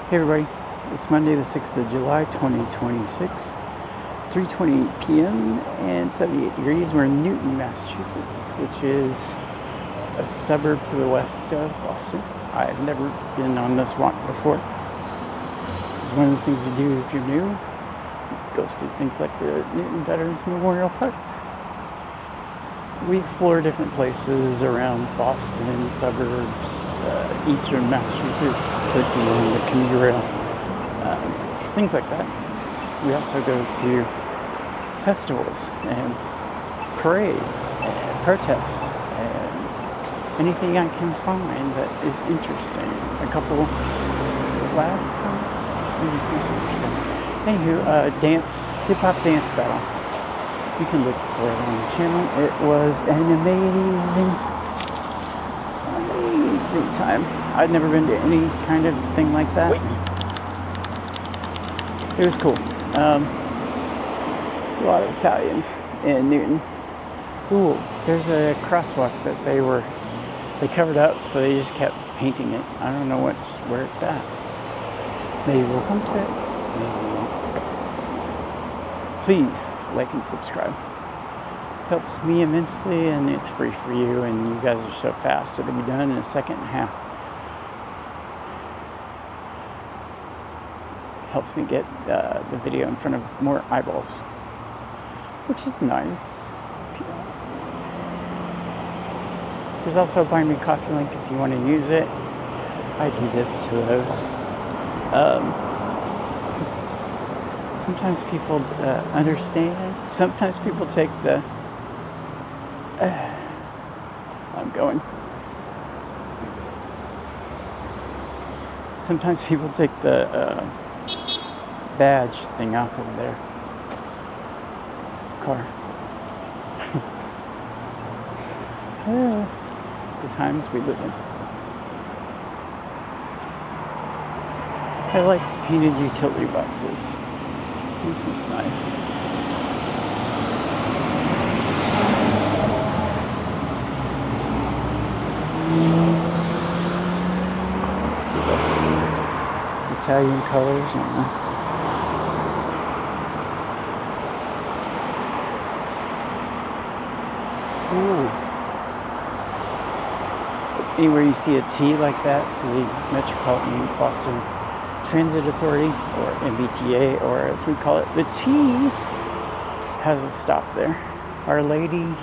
Hey everybody, it's Monday the 6th of July 2026, 3:20 p.m. and 78 degrees. We're in Newton, Massachusetts, which is a suburb to the west of Boston. I've never been on this walk before. This is one of the things we do if you're new. Go see things like the Newton Veterans Memorial Park. We explore different places around Boston, suburbs, eastern Massachusetts, places along the commuter rail, things like that. We also go to festivals and parades and protests and anything I can find that is interesting. A couple last summer, maybe 2 summers ago. Anywho, hip-hop dance battle. You can look for it on the channel. It was an amazing time. I'd never been to any kind of thing like that. It was cool. A lot of Italians in Newton. Ooh, there's a crosswalk that they covered up, so they just kept painting it. I don't know where it's at. Maybe we'll come to it. Maybe we won't. Please like and subscribe. Helps me immensely, and it's free for you, and you guys are so fast. It'll be done in a second and a half. Helps me get the video in front of more eyeballs, which is nice. There's also a buy me coffee link if you want to use it. I do this to those. Sometimes people understand. Sometimes people take the... I'm going. Sometimes people take the badge thing off of their car. The times we live in. I like painted utility boxes. This one's nice. See the Italian colors on the... Ooh. Anywhere you see a T like that, it's the Metropolitan Boston Transit Authority, or MBTA, or as we call it, the T, has a stop there. Our Lady,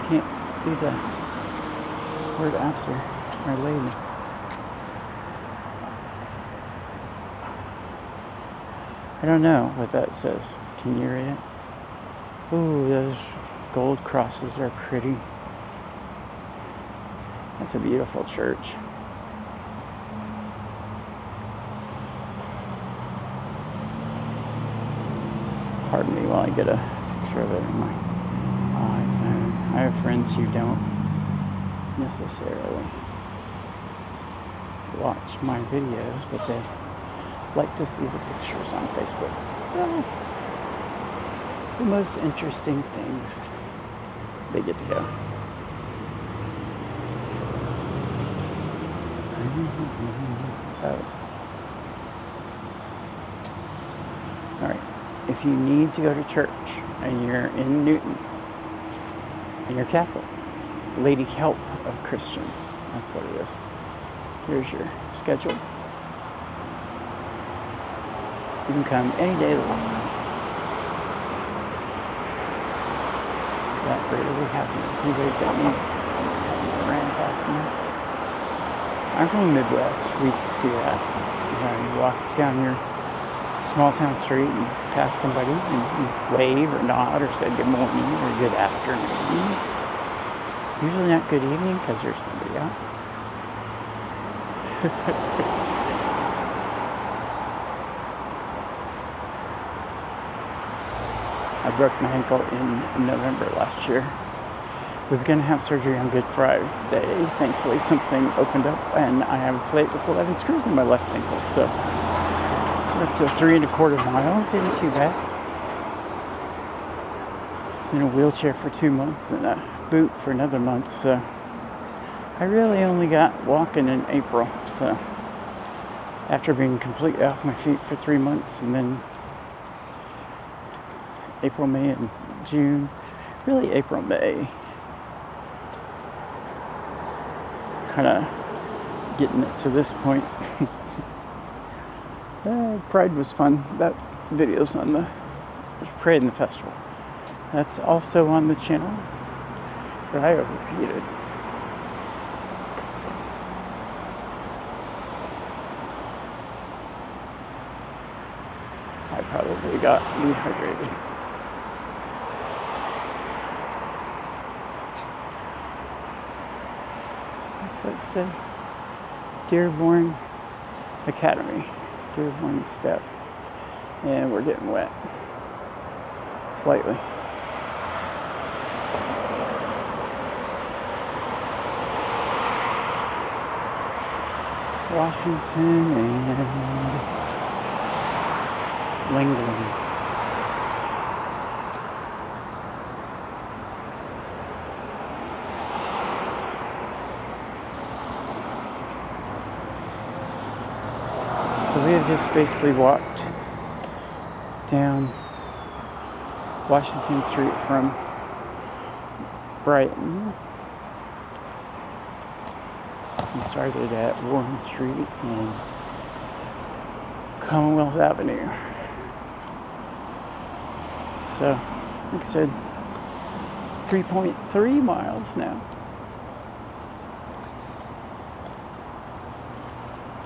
can't see the word after Our Lady. I don't know what that says. Can you read it? Ooh, those gold crosses are pretty. That's a beautiful church. Pardon me while I get a picture of it in my iPhone. I have friends who don't necessarily watch my videos, but they like to see the pictures on Facebook. So, the most interesting things, they get to go. Oh. All right. If you need to go to church and you're in Newton and you're Catholic, Lady Help of Christians, that's what it is. Here's your schedule. You can come any day of the week. That rarely happens. Anybody got me? I ran fast enough. I'm from the Midwest. We do that. You walk down your small town street and you pass somebody and you wave or nod or say good morning or good afternoon. Usually not good evening because there's nobody out. I broke my ankle in November last year. Was going to have surgery on Good Friday. Thankfully something opened up and I have a plate with 11 screws in my left ankle. So up to 3¼ miles, isn't too bad. I was in a wheelchair for 2 months and a boot for another month, so I really only got walking in April, so after being completely off my feet for 3 months, and then April, May, and June, really April, May, kind of getting it to this point. Pride was fun. That video's on the Parade in the Festival. That's also on the channel, but I overheated. I probably got dehydrated. What's that say? Dearborn Academy. Dearborn Step. And we're getting wet. Slightly. Washington and Lincoln. So we have just basically walked down Washington Street from Brighton. We started at Warren Street and Commonwealth Avenue. So, like I said, 3.3 miles now.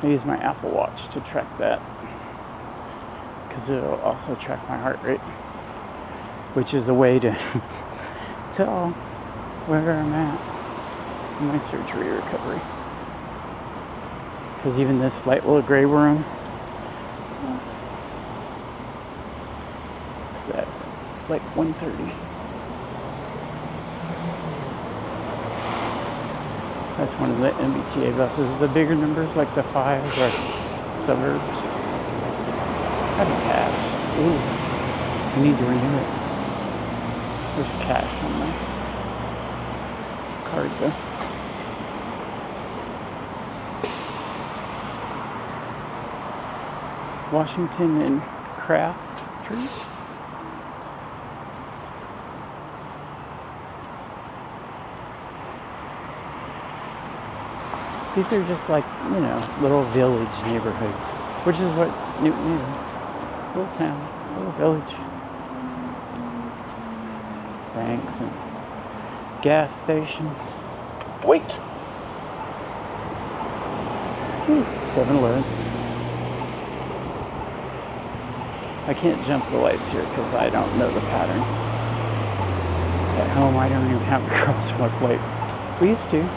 I use my Apple Watch to track that, because it'll also track my heart rate, which is a way to tell where I'm at in my surgery recovery. Because even this light little gray room, it's at like 1:30. That's one of the MBTA buses. The bigger numbers, like the 5, are suburbs. I have a pass. Ooh, I need to renew it. There's cash on my card though. Washington and Crafts Street. These are just like, little village neighborhoods, which is what Newton is. Little town, little village. Banks and gas stations. Wait. 7-Eleven. I can't jump the lights here because I don't know the pattern. At home, I don't even have a crosswalk light. We used to.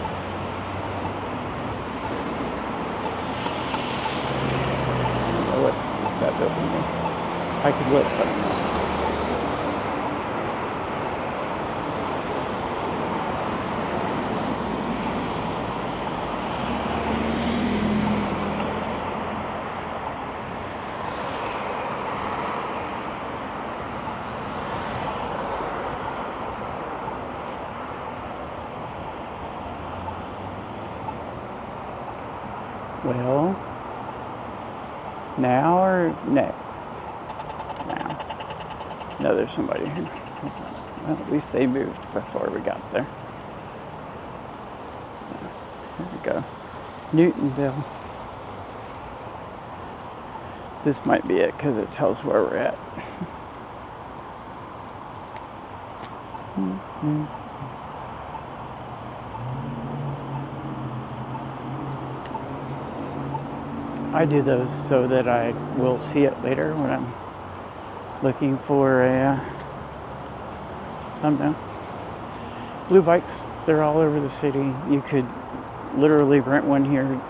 That building is. I could look, but I'm not. Well, now or next? Now. No, there's somebody here. Well, at least they moved before we got there. There we go. Newtonville. This might be it because it tells where we're at. I do those so that I will see it later when I'm looking for a thumbnail. Blue bikes, they're all over the city. You could literally rent one here,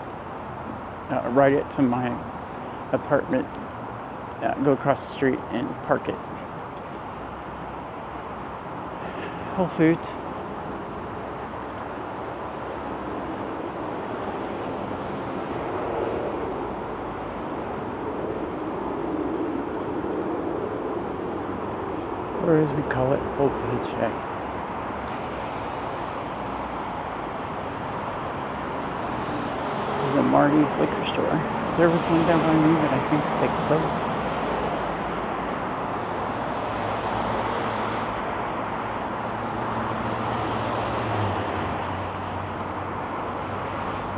ride it to my apartment, go across the street and park it. Whole Foods. Or as we call it, Old Paycheck. Marty's liquor store. There was one down by me, but I think they closed.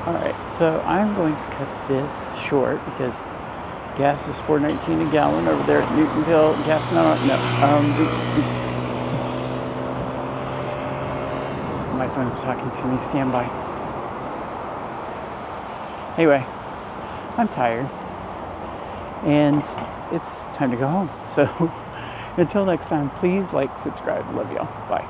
Alright, so I'm going to cut this short because gas is $4.19 a gallon over there at Newtonville. Gas, no. My phone's talking to me. Stand by. Anyway, I'm tired. And it's time to go home. So until next time, please like, subscribe. Love y'all. Bye.